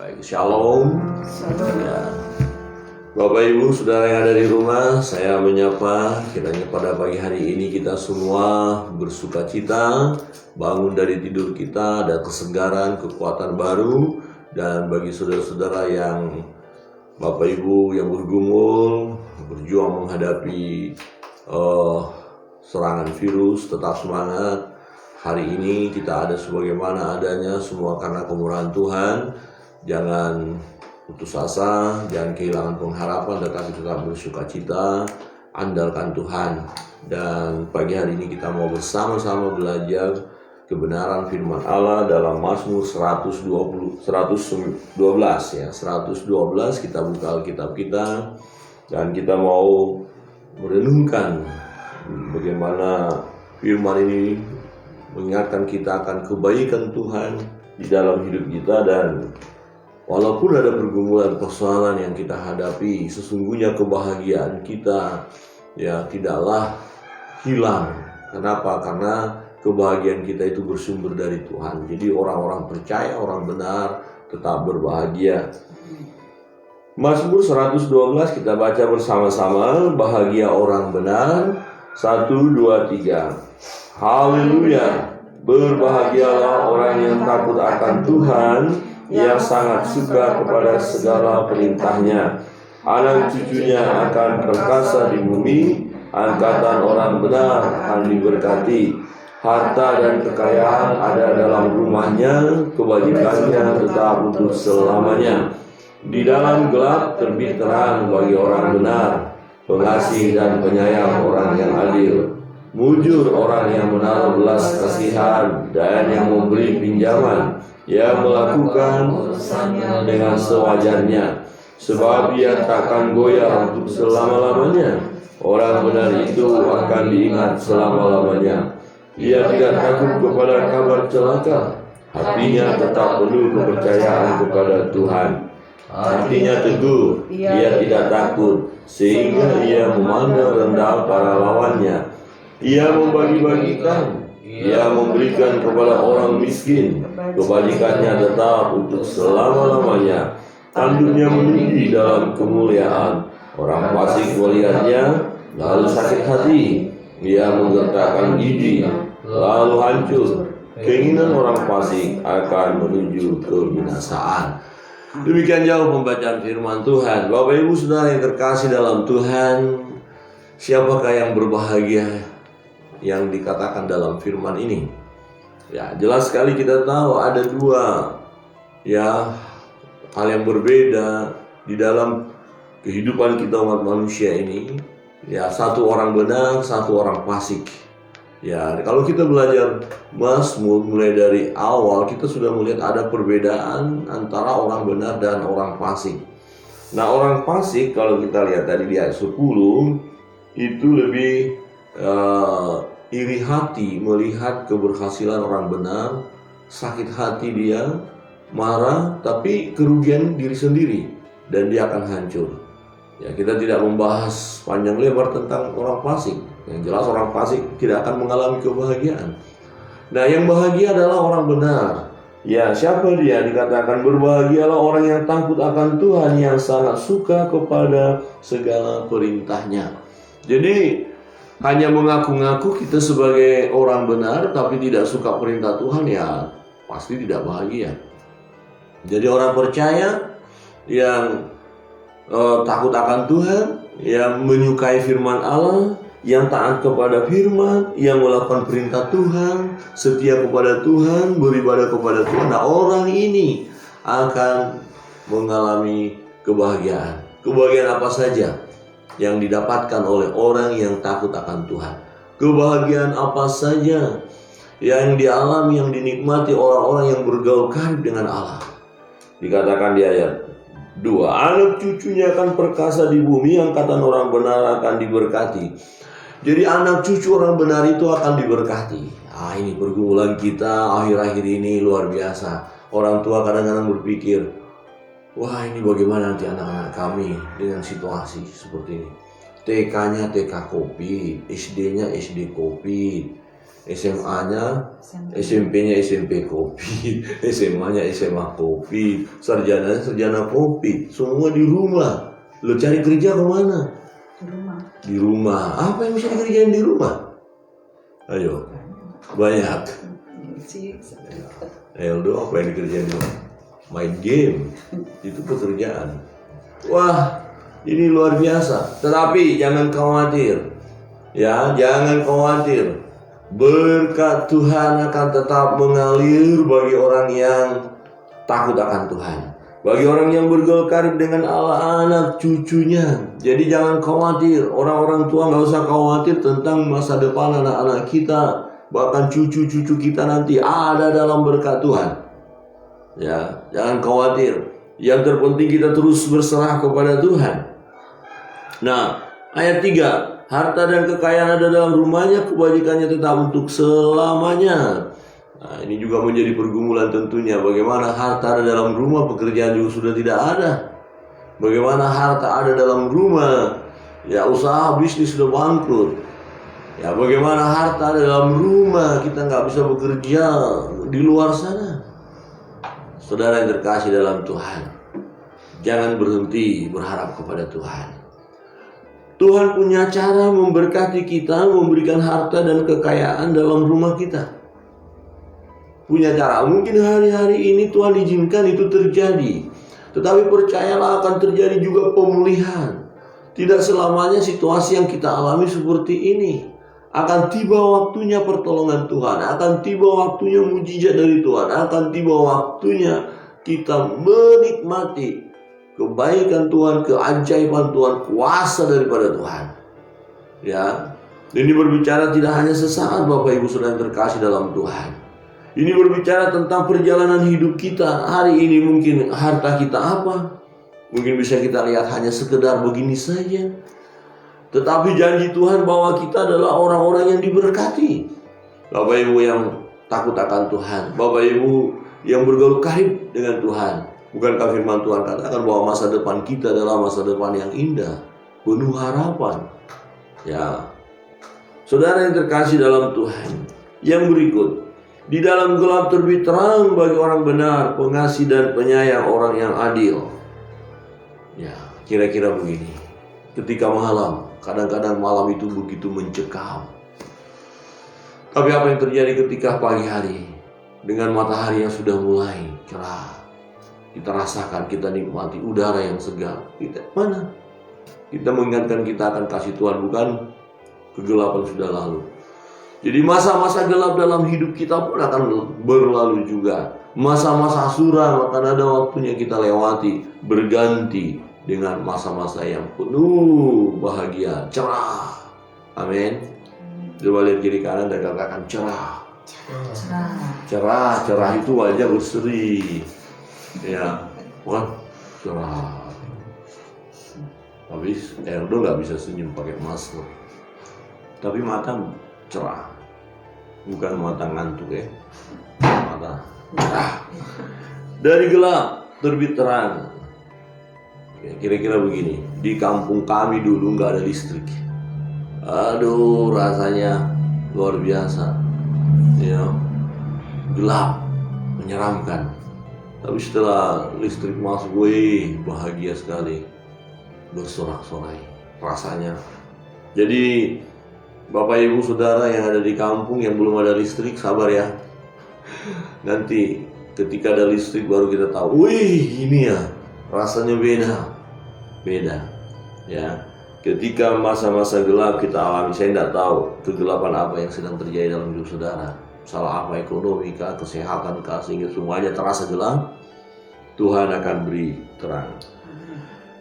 Baik, shalom. Shalom. Ya. Bapak Ibu Saudara yang ada di rumah, saya menyapa kiranya pada pagi hari ini kita semua bersuka cita, bangun dari tidur kita, ada kesegaran, kekuatan baru. Dan bagi saudara-saudara yang Bapak Ibu yang bergumul, berjuang menghadapi serangan virus, tetap semangat. Hari ini kita ada sebagaimana adanya, semua karena kemurahan Tuhan. Jangan putus asa, jangan kehilangan pengharapan, tetapi tetap bersuka cita, andalkan Tuhan. Dan pagi hari ini kita mau bersama-sama belajar kebenaran firman Allah dalam Mazmur 112 ya. 112 kita buka Alkitab kita dan kita mau merenungkan bagaimana firman ini mengingatkan kita akan kebaikan Tuhan di dalam hidup kita. Dan walaupun ada pergumulan persoalan yang kita hadapi, sesungguhnya kebahagiaan kita ya tidaklah hilang. Kenapa? Karena kebahagiaan kita itu bersumber dari Tuhan. Jadi orang-orang percaya, orang benar tetap berbahagia. Mazmur 112 kita baca bersama-sama. Bahagia orang benar. 1, 2, 3. Haleluya. Berbahagialah orang yang takut akan Tuhan, yang sangat suka kepada segala perintahnya. Anak cucunya akan perkasa di bumi, angkatan orang benar akan diberkati. Harta dan kekayaan ada dalam rumahnya, kebajikannya tetap untuk selamanya. Di dalam gelap terbit terang bagi orang benar, pengasih dan penyayang orang yang adil. Mujur orang yang menaruh belas kasihan dan yang memberi pinjaman, yang melakukan urusannya dengan sewajarnya, sebab ia takkan goyah untuk selama-lamanya. Orang benar itu akan diingat selama-lamanya. Ia tidak takut kepada kabar celaka, hatinya tetap penuh kepercayaan kepada Tuhan. Hatinya teguh, ia tidak takut, sehingga ia memandang rendah para lawannya. Ia membagi-bagikan, ia memberikan kepada orang miskin, kebajikannya tetap untuk selama-lamanya. Tanduknya meninggi dalam kemuliaan. Orang fasik melihatnya lalu sakit hati, ia menggertakkan gigi lalu hancur. Keinginan orang fasik akan menuju kebinasaan. Demikian jauh pembacaan firman Tuhan. Bapak Ibu Saudara yang terkasih dalam Tuhan, siapakah yang berbahagia yang dikatakan dalam firman ini? Ya, jelas sekali kita tahu ada dua ya hal yang berbeda di dalam kehidupan kita umat manusia ini. Ya, satu orang benar, satu orang fasik. Ya, kalau kita belajar Mazmur mulai dari awal, kita sudah melihat ada perbedaan antara orang benar dan orang fasik. Nah, orang fasik kalau kita lihat tadi di ayat 10 itu lebih iri hati melihat keberhasilan orang benar, sakit hati dia, marah, tapi kerugian diri sendiri dan dia akan hancur. Ya, kita tidak membahas panjang lebar tentang orang fasik. Yang jelas orang fasik tidak akan mengalami kebahagiaan. Nah, yang bahagia adalah orang benar. Ya, siapa dia? Dikatakan berbahagialah orang yang takut akan Tuhan, yang sangat suka kepada segala perintahnya. Jadi hanya mengaku-ngaku kita sebagai orang benar tapi tidak suka perintah Tuhan, ya pasti tidak bahagia. Jadi orang percaya yang takut akan Tuhan, yang menyukai firman Allah, yang taat kepada firman, yang melakukan perintah Tuhan, setia kepada Tuhan, beribadah kepada Tuhan. Nah, orang ini akan mengalami kebahagiaan. Kebahagiaan apa saja yang didapatkan oleh orang yang takut akan Tuhan? Kebahagiaan apa saja yang dialami, yang dinikmati orang-orang yang bergaul karib dengan Allah? Dikatakan di ayat 2, anak cucunya akan perkasa di bumi, angkatan orang benar akan diberkati. Jadi anak cucu orang benar itu akan diberkati. Ini pergumulan kita akhir-akhir ini luar biasa. Orang tua kadang-kadang berpikir, wah, ini bagaimana nanti anak-anak kami dengan situasi seperti ini. TK-nya TK COVID, SD-nya SD COVID. SMA-nya, SMP-nya SMP kopi, SMA-nya SMA kopi, sarjananya sarjana kopi, semua di rumah. Lo cari kerja kemana? Di rumah. Di rumah. Apa yang bisa dikerjain di rumah? Ayo, banyak. Eldo, apa yang dikerjain di rumah? Main game, itu pekerjaan. Wah, ini luar biasa. Tetapi jangan khawatir, ya, jangan khawatir. Berkat Tuhan akan tetap mengalir bagi orang yang takut akan Tuhan, bagi orang yang bergaul karib dengan Allah, anak cucunya. Jadi jangan khawatir. Orang-orang tua nggak usah khawatir tentang masa depan anak-anak kita, bahkan cucu-cucu kita nanti ada dalam berkat Tuhan. Ya, jangan khawatir. Yang terpenting kita terus berserah kepada Tuhan. Nah, ayat 3. Harta dan kekayaan ada dalam rumahnya, kebajikannya tetap untuk selamanya. Nah, ini juga menjadi pergumulan tentunya. Bagaimana harta ada dalam rumah, pekerjaan juga sudah tidak ada. Bagaimana harta ada dalam rumah, ya usaha bisnis sudah bangkrut. Ya, bagaimana harta ada dalam rumah, kita nggak bisa bekerja di luar sana. Saudara yang terkasih dalam Tuhan, jangan berhenti berharap kepada Tuhan. Tuhan punya cara memberkati kita, memberikan harta dan kekayaan dalam rumah kita. Punya cara. Mungkin hari-hari ini Tuhan izinkan itu terjadi, tetapi percayalah akan terjadi juga pemulihan. Tidak selamanya situasi yang kita alami seperti ini. Akan tiba waktunya pertolongan Tuhan, akan tiba waktunya mujizat dari Tuhan, akan tiba waktunya kita menikmati kebaikan Tuhan, keajaiban Tuhan, kuasa daripada Tuhan. Ya, ini berbicara tidak hanya sesaat, Bapak Ibu Saudara yang terkasih dalam Tuhan. Ini berbicara tentang perjalanan hidup kita. Hari ini mungkin harta kita apa? Mungkin bisa kita lihat hanya sekedar begini saja. Tetapi janji Tuhan bahwa kita adalah orang-orang yang diberkati. Bapak Ibu yang takut akan Tuhan, Bapak Ibu yang bergaul karib dengan Tuhan. Bukankah firman Tuhan katakan bahwa masa depan kita adalah masa depan yang indah, penuh harapan. Ya, saudara yang terkasih dalam Tuhan, yang berikut, di dalam gelap terbit terang bagi orang benar, pengasih dan penyayang, orang yang adil. Ya, kira-kira begini. Ketika malam, kadang-kadang malam itu begitu mencekam. Tapi apa yang terjadi ketika pagi hari, dengan matahari yang sudah mulai cerah? Kita rasakan, kita nikmati udara yang segar. Kita mana? Kita mengingatkan kita akan kasih Tuhan, bukan kegelapan sudah lalu. Jadi masa-masa gelap dalam hidup kita pun akan berlalu juga. Masa-masa suram akan ada waktunya kita lewati, berganti dengan masa-masa yang penuh bahagia, cerah. Amin. Coba lihat kiri kanan dan katakan cerah. Cerah itu wajah berseri. Ya, wah, cerah. Habis Eldo nggak bisa senyum pakai masker, tapi mata cerah, bukan mata ngantuk ya, mata cerah. Dari gelap terbit terang. Ya, kira-kira begini. Di kampung kami dulu nggak ada listrik. Aduh, rasanya luar biasa. Ya, gelap, menyeramkan. Tapi setelah listrik masuk, bahagia sekali, bersorak-sorai rasanya. Jadi Bapak Ibu Saudara yang ada di kampung yang belum ada listrik, sabar ya. Nanti ketika ada listrik baru kita tahu, ini ya rasanya beda. Ya, ketika masa-masa gelap kita alami, saya tidak tahu kegelapan apa yang sedang terjadi dalam hidup saudara. Salah apa, ekonomi kah, kesehatan kah, sehingga semuanya terasa gelap. Tuhan akan beri terang.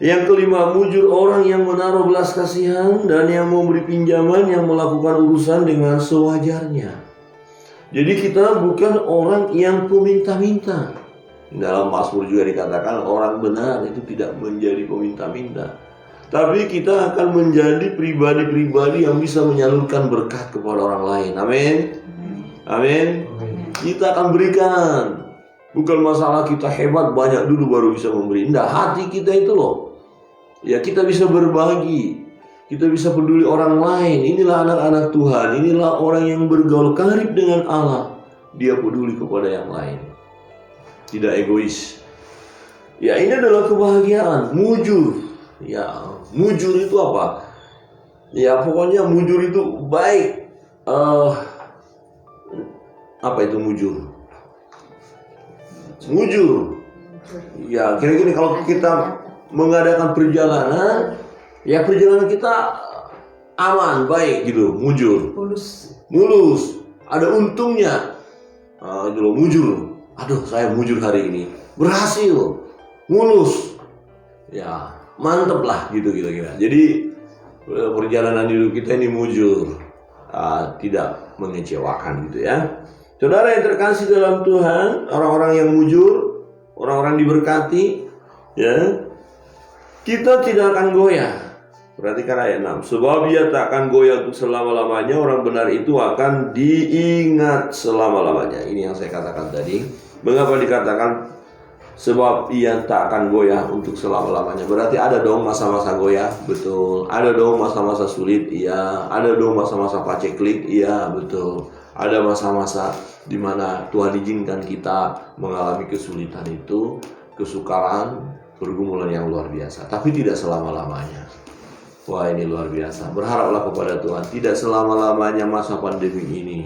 Yang kelima, mujur orang yang menaruh belas kasihan dan yang memberi pinjaman, yang melakukan urusan dengan sewajarnya. Jadi kita bukan orang yang peminta-minta. Dalam Mazmur juga dikatakan orang benar itu tidak menjadi peminta-minta. Tapi kita akan menjadi pribadi-pribadi yang bisa menyalurkan berkat kepada orang lain. Amin. Amin. Kita akan berikan. Bukan masalah kita hebat banyak dulu baru bisa memberi. Enggak, hati kita itu loh. Ya, kita bisa berbagi. Kita bisa peduli orang lain. Inilah anak-anak Tuhan. Inilah orang yang bergaul karib dengan Allah. Dia peduli kepada yang lain. Tidak egois. Ya, ini adalah kebahagiaan. Mujur. Ya, mujur itu apa? Ya, pokoknya mujur itu baik. Apa itu mujur? Mujur. Ya, kira-kira kalau kita mengadakan perjalanan, ya perjalanan kita aman, baik gitu, mujur. Mulus. Ada untungnya. Itu loh, mujur. Aduh, saya mujur hari ini. Berhasil. Mulus. Ya, mantep lah gitu kira-kira. Jadi perjalanan hidup kita ini mujur. Tidak mengecewakan gitu ya. Saudara yang terkasih dalam Tuhan, orang-orang yang mujur, orang-orang diberkati, ya, kita tidak akan goyah. Perhatikan ayat 6. Sebab ia tak akan goyah untuk selama-lamanya, orang benar itu akan diingat selama-lamanya. Ini yang saya katakan tadi. Mengapa dikatakan sebab ia tak akan goyah untuk selama-lamanya? Berarti ada dong masa-masa goyah, betul. Ada dong masa-masa sulit, iya. Ada dong masa-masa paceklik, iya, betul. Ada masa-masa di mana Tuhan izinkan kita mengalami kesulitan itu, kesukaran, pergumulan yang luar biasa. Tapi tidak selama-lamanya. Wah, ini luar biasa. Berharaplah kepada Tuhan. Tidak selama-lamanya masa pandemi ini.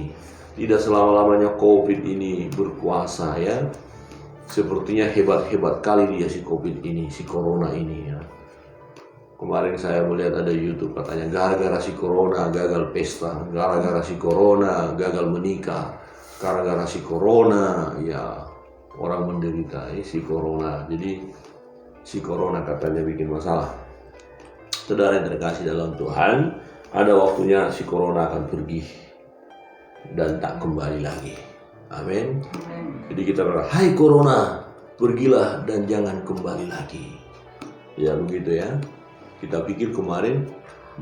Tidak selama-lamanya COVID ini berkuasa ya. Sepertinya hebat-hebat kali dia si COVID ini, si Corona ini ya. Kemarin saya melihat ada YouTube katanya gara-gara si Corona gagal pesta, gara-gara si Corona gagal menikah, gara-gara si Corona ya orang menderita si Corona. Jadi si Corona katanya bikin masalah. Saudara yang terkasih dalam Tuhan, ada waktunya si Corona akan pergi dan tak kembali lagi. Amin. Jadi kita berkata, hai Corona, pergilah dan jangan kembali lagi. Ya begitu ya. Kita pikir kemarin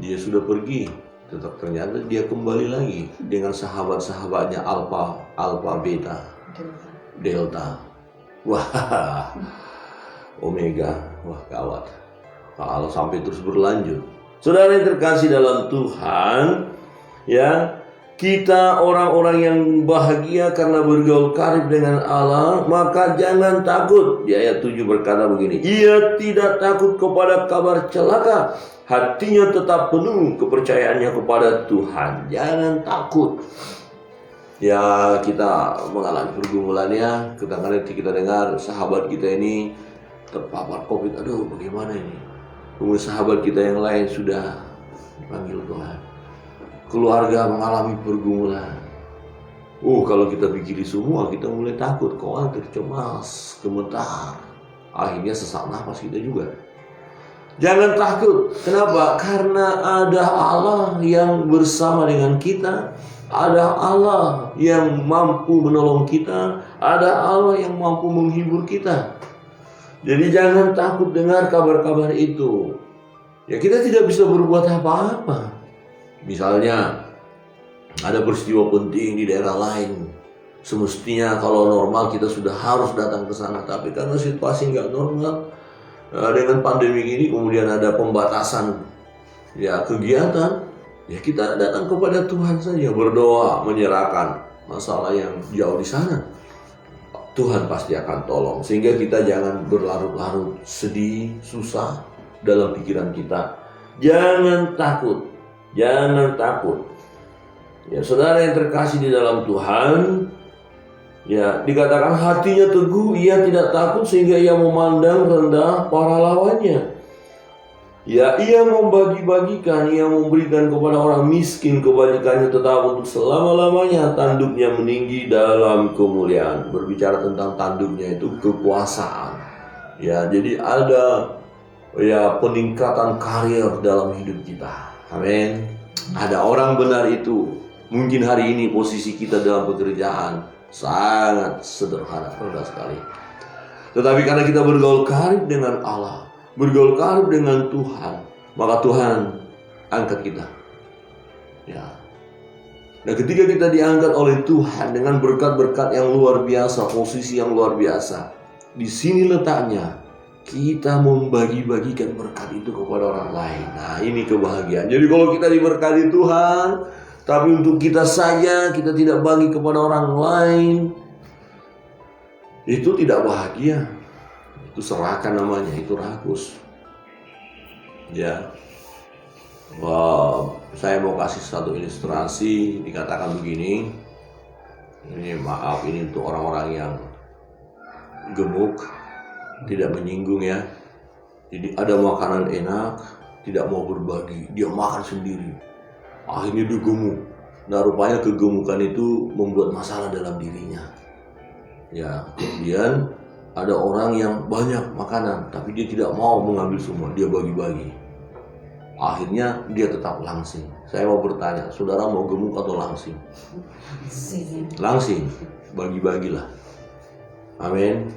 dia sudah pergi, tetap ternyata dia kembali lagi dengan sahabat-sahabatnya Alpha, Beta, Delta. Wah, Omega, wah gawat. Kalau sampai terus berlanjut. Saudara yang terkasih dalam Tuhan, ya, kita orang-orang yang bahagia karena bergaul karib dengan Allah, maka jangan takut. Di ayat 7 berkata begini, ia tidak takut kepada kabar celaka, hatinya tetap penuh kepercayaannya kepada Tuhan. Jangan takut. Ya, kita mengalami pergumulannya, kadang-kadang kita dengar sahabat kita ini terpapar COVID. Aduh, bagaimana ini? Kemudian sahabat kita yang lain sudah dipanggil Tuhan. Keluarga mengalami pergumulan. Kalau kita pikiri semua, kita mulai takut, khawatir, cemas, gemetar. Akhirnya sesak nafas kita juga. Jangan takut. Kenapa? Karena ada Allah yang bersama dengan kita. Ada Allah yang mampu menolong kita. Ada Allah yang mampu menghibur kita. Jadi jangan takut dengar kabar-kabar itu. Ya, kita tidak bisa berbuat apa-apa. Misalnya ada peristiwa penting di daerah lain, semestinya kalau normal kita sudah harus datang ke sana, tapi karena situasi nggak normal dengan pandemi ini, kemudian ada pembatasan ya kegiatan, ya kita datang kepada Tuhan saja, berdoa, menyerahkan masalah yang jauh di sana. Tuhan pasti akan tolong, sehingga kita jangan berlarut-larut sedih, susah dalam pikiran kita. Jangan takut. Jangan takut. Ya, saudara yang terkasih di dalam Tuhan, ya, dikatakan hatinya teguh, ia tidak takut sehingga ia memandang rendah para lawannya. Ya, ia membagi-bagikan, ia memberikan kepada orang miskin kebaikannya tetap untuk selama-lamanya. Tanduknya meninggi dalam kemuliaan. Berbicara tentang tanduknya itu kekuasaan. Ya, jadi ada ya peningkatan karir dalam hidup kita. Amin. Ada orang benar itu. Mungkin hari ini posisi kita dalam pekerjaan sangat sederhana, rendah sekali. Tetapi karena kita bergaul karib dengan Allah, bergaul karib dengan Tuhan, maka Tuhan angkat kita. Ya. Nah, ketika kita diangkat oleh Tuhan dengan berkat-berkat yang luar biasa, posisi yang luar biasa, di sini letaknya kita membagi-bagikan berkat itu kepada orang lain. Nah, ini kebahagiaan. Jadi kalau kita diberkati Tuhan, tapi untuk kita saja, kita tidak bagi kepada orang lain, itu tidak bahagia. Itu serahkan namanya, itu rakus. Ya. Wow, saya mau kasih satu ilustrasi, dikatakan begini. Ini maaf, ini untuk orang-orang yang gemuk, tidak menyinggung ya. Jadi ada makanan enak, tidak mau berbagi, dia makan sendiri. Akhirnya dia gemuk. Nah, rupanya kegemukan itu membuat masalah dalam dirinya. Ya, kemudian ada orang yang banyak makanan, tapi dia tidak mau mengambil semua, dia bagi-bagi. Akhirnya dia tetap langsing. Saya mau bertanya, saudara mau gemuk atau langsing? Langsing, bagi-bagilah. Amin.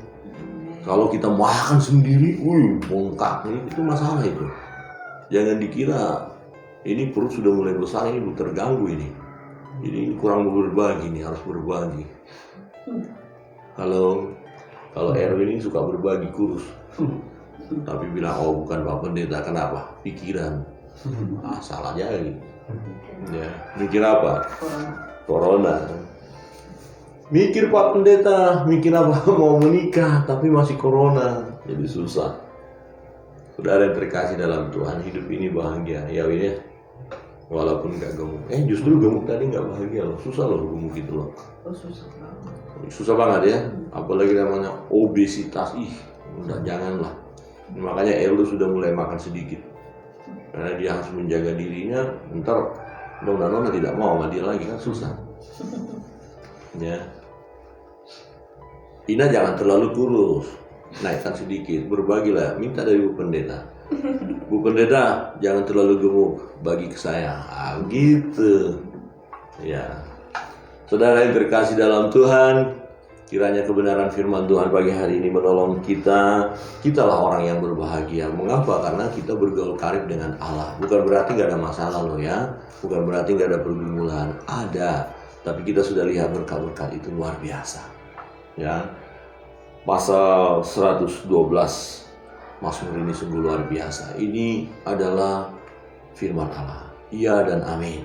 Kalau kita makan sendiri, bongkak, itu masalah itu. Jangan dikira ini perut sudah mulai besar, ini terganggu ini. Jadi ini kurang berbagi nih, harus berbagi. Kalau Erwin ini suka berbagi, kurus. Tapi bilang, oh bukan Pak Pendeta, kenapa? Pikiran. Salah jadi. Ya, mikir apa? Corona. Mikir Pak Pendeta, mikir apa? Mau menikah, tapi masih corona. Jadi susah. Saudara yang terkasih dalam Tuhan, hidup ini bahagia. Ya Win ya. Walaupun gak gemuk. Justru gemuk tadi gak bahagia loh. Susah loh gemuk itu loh. Susah banget. Susah banget ya. Apalagi namanya obesitas. Udah janganlah. Makanya Elu sudah mulai makan sedikit. Karena dia harus menjaga dirinya. Ntar nona tidak mau sama dia lagi, kan susah. Ya. Ina jangan terlalu kurus. Naikkan sedikit. Berbagilah. Minta dari Bu Pendeta. Bu Pendeta, jangan terlalu gemuk, bagi ke saya. Gitu. Ya. Saudara yang terkasih dalam Tuhan, kiranya kebenaran firman Tuhan pagi hari ini menolong kita. Kitalah orang yang berbahagia. Mengapa? Karena kita bergaul karib dengan Allah. Bukan berarti gak ada masalah loh ya. Bukan berarti gak ada pergumulan. Ada. Tapi kita sudah lihat berkat-berkat itu luar biasa. Ya. Pasal 112 Mazmur ini sungguh luar biasa. Ini adalah firman Allah. Ya dan amin.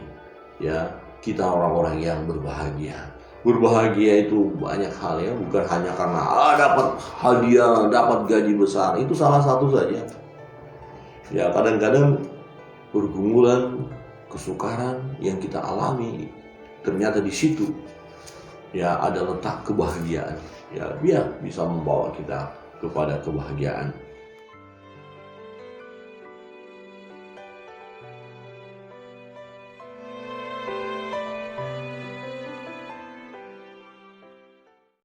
Ya, kita orang-orang yang berbahagia. Berbahagia itu banyak hal ya, bukan hanya karena dapat hadiah, dapat gaji besar. Itu salah satu saja. Ya, kadang-kadang pergumulan, kesukaran yang kita alami ternyata di situ ya ada letak kebahagiaan. Ya, biar bisa membawa kita kepada kebahagiaan.